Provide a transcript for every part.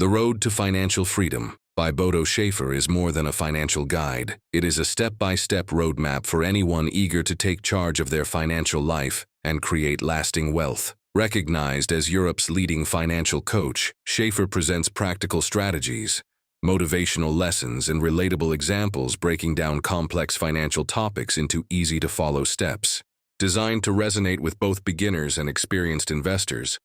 The Road to Financial Freedom by Bodo Schafer is more than a financial guide. It is a step-by-step roadmap for anyone eager to take charge of their financial life and create lasting wealth. Recognized as Europe's leading financial coach, Schafer presents practical strategies, motivational lessons, and relatable examples breaking down complex financial topics into easy-to-follow steps. Designed to resonate with both beginners and experienced investors,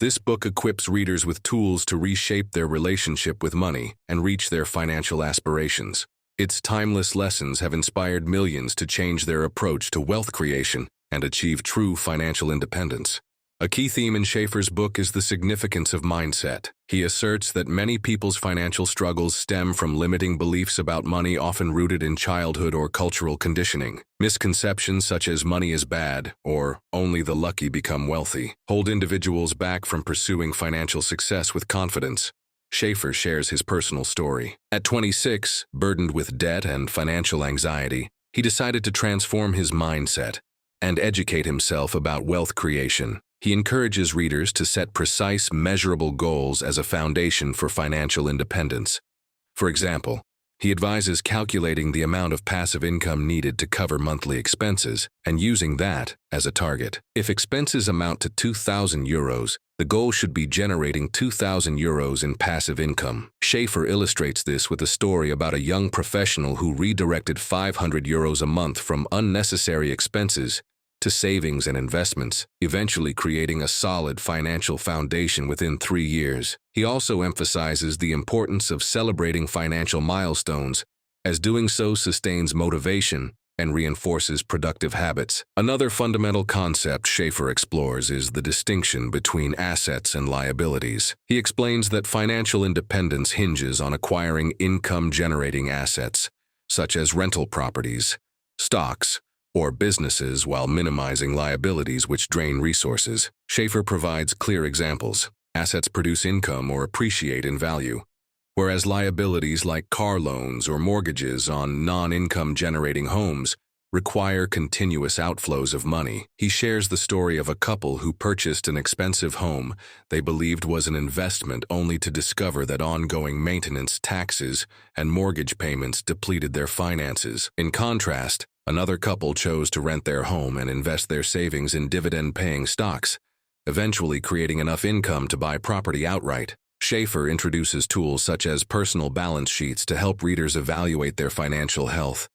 this book equips readers with tools to reshape their relationship with money and reach their financial aspirations. Its timeless lessons have inspired millions to change their approach to wealth creation and achieve true financial independence. A key theme in Schafer's book is the significance of mindset. He asserts that many people's financial struggles stem from limiting beliefs about money, often rooted in childhood or cultural conditioning. Misconceptions such as money is bad or only the lucky become wealthy hold individuals back from pursuing financial success with confidence. Schafer shares his personal story. At 26, burdened with debt and financial anxiety, he decided to transform his mindset and educate himself about wealth creation. He encourages readers to set precise, measurable goals as a foundation for financial independence. For example, he advises calculating the amount of passive income needed to cover monthly expenses and using that as a target. If expenses amount to €2,000, the goal should be generating €2,000 in passive income. Schafer illustrates this with a story about a young professional who redirected €500 a month from unnecessary expenses to savings and investments, eventually creating a solid financial foundation within 3 years. He also emphasizes the importance of celebrating financial milestones, as doing so sustains motivation and reinforces productive habits. Another fundamental concept Schafer explores is the distinction between assets and liabilities. He explains that financial independence hinges on acquiring income-generating assets, such as rental properties, stocks, or businesses, while minimizing liabilities which drain resources. Schafer provides clear examples. Assets produce income or appreciate in value, whereas liabilities like car loans or mortgages on non-income generating homes require continuous outflows of money. He shares the story of a couple who purchased an expensive home they believed was an investment, only to discover that ongoing maintenance, taxes, and mortgage payments depleted their finances. In contrast, another couple chose to rent their home and invest their savings in dividend-paying stocks, eventually creating enough income to buy property outright. Schafer introduces tools such as personal balance sheets to help readers evaluate their financial health,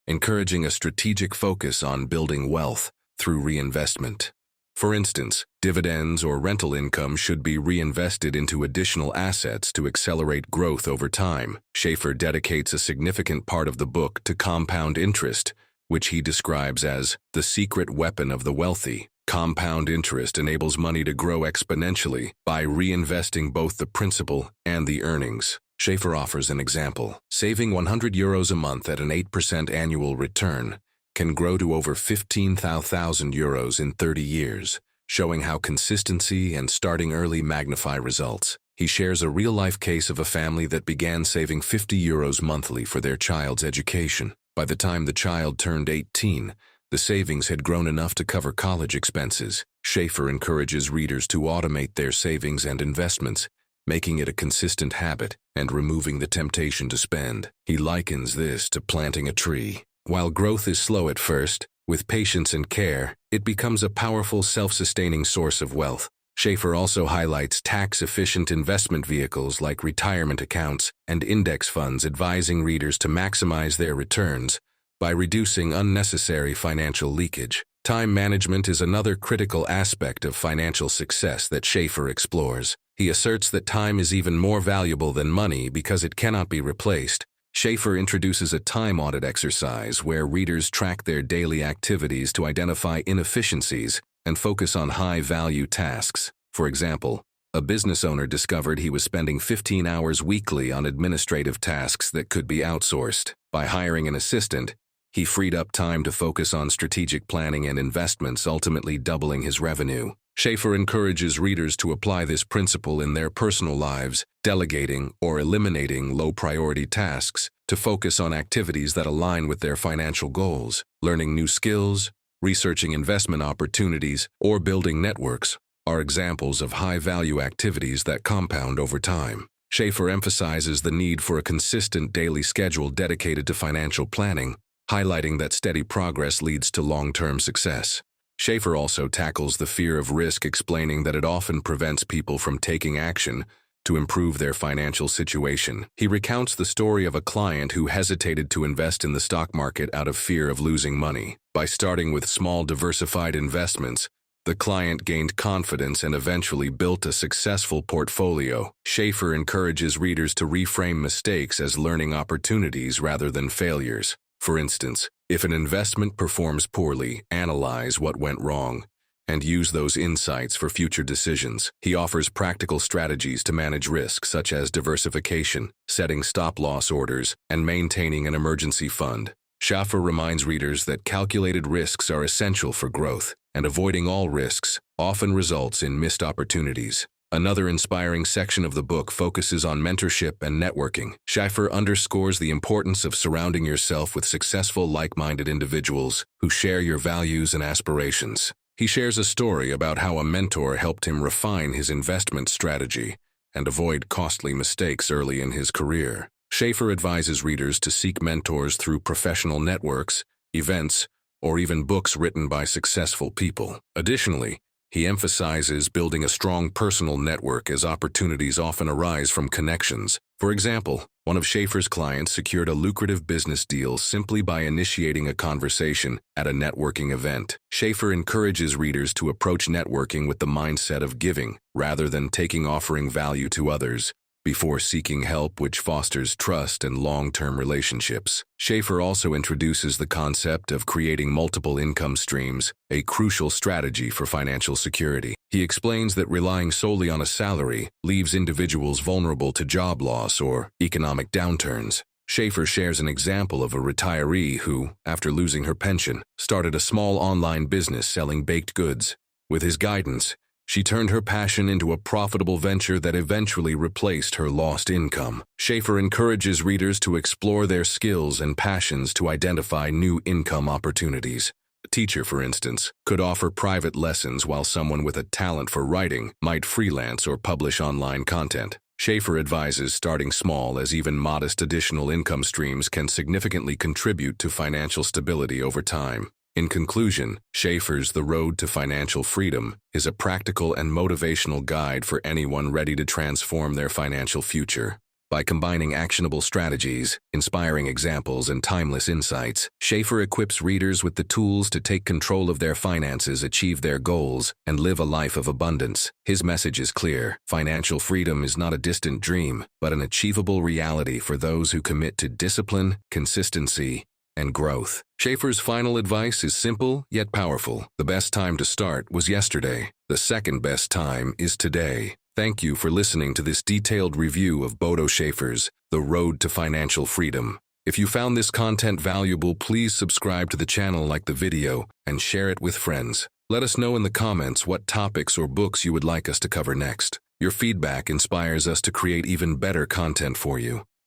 encouraging a strategic focus on building wealth through reinvestment. For instance, dividends or rental income should be reinvested into additional assets to accelerate growth over time. Schafer dedicates a significant part of the book to compound interest, which he describes as the secret weapon of the wealthy. Compound interest enables money to grow exponentially by reinvesting both the principal and the earnings. Schafer offers an example. Saving €100 a month at an 8% annual return can grow to over €15,000 in 30 years, showing how consistency and starting early magnify results. He shares a real-life case of a family that began saving €50 monthly for their child's education. By the time the child turned 18, the savings had grown enough to cover college expenses. Schafer encourages readers to automate their savings and investments, making it a consistent habit and removing the temptation to spend. He likens this to planting a tree. While growth is slow at first, with patience and care, it becomes a powerful, self-sustaining source of wealth. Schafer also highlights tax-efficient investment vehicles like retirement accounts and index funds, advising readers to maximize their returns by reducing unnecessary financial leakage. Time management is another critical aspect of financial success that Schafer explores. He asserts that time is even more valuable than money because it cannot be replaced. Schafer introduces a time audit exercise where readers track their daily activities to identify inefficiencies and focus on high-value tasks. For example, a business owner discovered he was spending 15 hours weekly on administrative tasks that could be outsourced. By hiring an assistant, he freed up time to focus on strategic planning and investments, ultimately doubling his revenue. Schafer encourages readers to apply this principle in their personal lives, delegating or eliminating low-priority tasks to focus on activities that align with their financial goals. Learning new skills, researching investment opportunities, or building networks are examples of high-value activities that compound over time. Schafer emphasizes the need for a consistent daily schedule dedicated to financial planning, highlighting that steady progress leads to long-term success. Schafer also tackles the fear of risk, explaining that it often prevents people from taking action to improve their financial situation. He recounts the story of a client who hesitated to invest in the stock market out of fear of losing money. By starting with small diversified investments, the client gained confidence and eventually built a successful portfolio. Schafer encourages readers to reframe mistakes as learning opportunities rather than failures. For instance, if an investment performs poorly, analyze what went wrong and use those insights for future decisions. He offers practical strategies to manage risk, such as diversification, setting stop-loss orders, and maintaining an emergency fund. Schafer reminds readers that calculated risks are essential for growth, and avoiding all risks often results in missed opportunities. Another inspiring section of the book focuses on mentorship and networking. Schafer underscores the importance of surrounding yourself with successful, like-minded individuals who share your values and aspirations. He shares a story about how a mentor helped him refine his investment strategy and avoid costly mistakes early in his career. Schafer advises readers to seek mentors through professional networks, events, or even books written by successful people. Additionally, he emphasizes building a strong personal network, as opportunities often arise from connections. For example, one of Schafer's clients secured a lucrative business deal simply by initiating a conversation at a networking event. Schafer encourages readers to approach networking with the mindset of giving, rather than offering value to others before seeking help, which fosters trust and long-term relationships. Schafer also introduces the concept of creating multiple income streams, a crucial strategy for financial security. He explains that relying solely on a salary leaves individuals vulnerable to job loss or economic downturns. Schafer shares an example of a retiree who, after losing her pension, started a small online business selling baked goods. With his guidance, she turned her passion into a profitable venture that eventually replaced her lost income. Schafer encourages readers to explore their skills and passions to identify new income opportunities. A teacher, for instance, could offer private lessons, while someone with a talent for writing might freelance or publish online content. Schafer advises starting small, as even modest additional income streams can significantly contribute to financial stability over time. In conclusion, Schafer's The Road to Financial Freedom is a practical and motivational guide for anyone ready to transform their financial future. By combining actionable strategies, inspiring examples, and timeless insights, Schafer equips readers with the tools to take control of their finances, achieve their goals, and live a life of abundance. His message is clear: financial freedom is not a distant dream, but an achievable reality for those who commit to discipline, consistency, and growth. Schafer's final advice is simple yet powerful. The best time to start was yesterday. The second best time is today. Thank you for listening to this detailed review of Bodo Schafer's The Road to Financial Freedom. If you found this content valuable, please subscribe to the channel, like the video, and share it with friends. Let us know in the comments what topics or books you would like us to cover next. Your feedback inspires us to create even better content for you.